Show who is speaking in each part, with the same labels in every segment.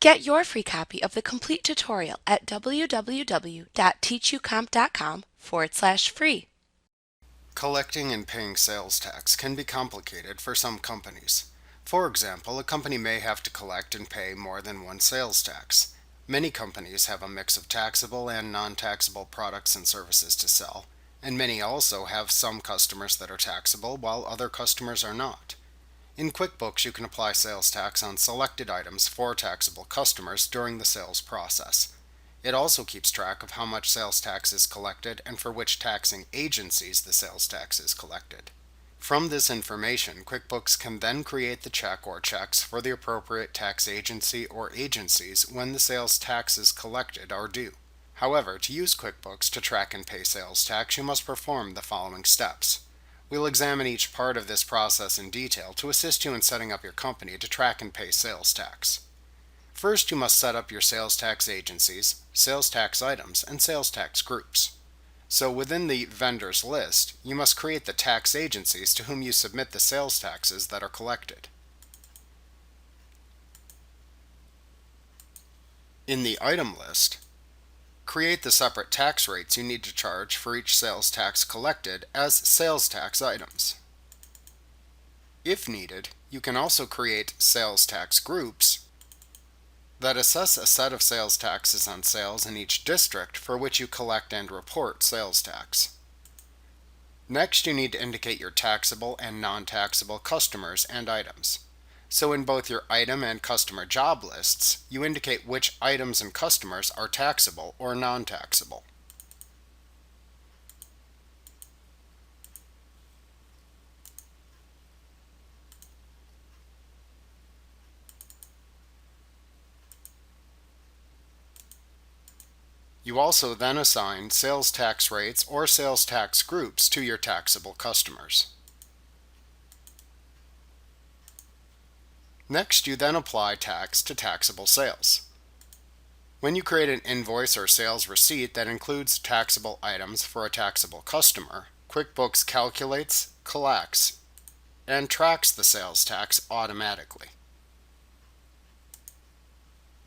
Speaker 1: Get your free copy of the complete tutorial at www.teachucomp.com/free.
Speaker 2: Collecting and paying sales tax can be complicated for some companies. For example, a company may have to collect and pay more than one sales tax. Many companies have a mix of taxable and non-taxable products and services to sell, and many also have some customers that are taxable while other customers are not. In QuickBooks, you can apply sales tax on selected items for taxable customers during the sales process. It also keeps track of how much sales tax is collected and for which taxing agencies the sales tax is collected. From this information, QuickBooks can then create the check or checks for the appropriate tax agency or agencies when the sales taxes collected are due. However, to use QuickBooks to track and pay sales tax, you must perform the following steps. We'll examine each part of this process in detail to assist you in setting up your company to track and pay sales tax. First, you must set up your sales tax agencies, sales tax items, and sales tax groups. So within the vendors list, you must create the tax agencies to whom you submit the sales taxes that are collected. In the item list, create the separate tax rates you need to charge for each sales tax collected as sales tax items. If needed, you can also create sales tax groups that assess a set of sales taxes on sales in each district for which you collect and report sales tax. Next, you need to indicate your taxable and non-taxable customers and items. So in both your item and customer job lists, you indicate which items and customers are taxable or non-taxable. You also then assign sales tax rates or sales tax groups to your taxable customers. Next, you then apply tax to taxable sales. When you create an invoice or sales receipt that includes taxable items for a taxable customer, QuickBooks calculates, collects, and tracks the sales tax automatically.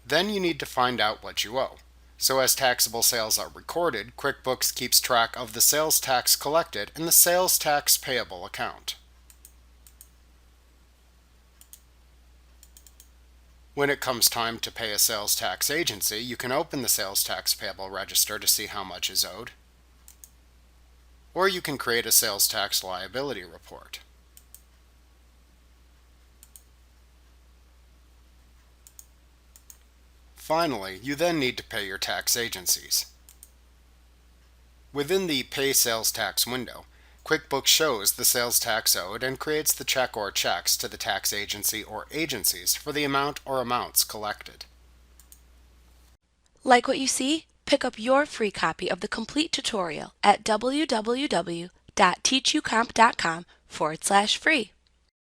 Speaker 2: Then you need to find out what you owe. So as taxable sales are recorded, QuickBooks keeps track of the sales tax collected in the sales tax payable account. When it comes time to pay a sales tax agency, you can open the sales tax payable register to see how much is owed, or you can create a sales tax liability report. Finally, you then need to pay your tax agencies. Within the Pay Sales Tax window, QuickBooks shows the sales tax owed and creates the check or checks to the tax agency or agencies for the amount or amounts collected.
Speaker 1: Like what you see? Pick up your free copy of the complete tutorial at www.teachucomp.com/free.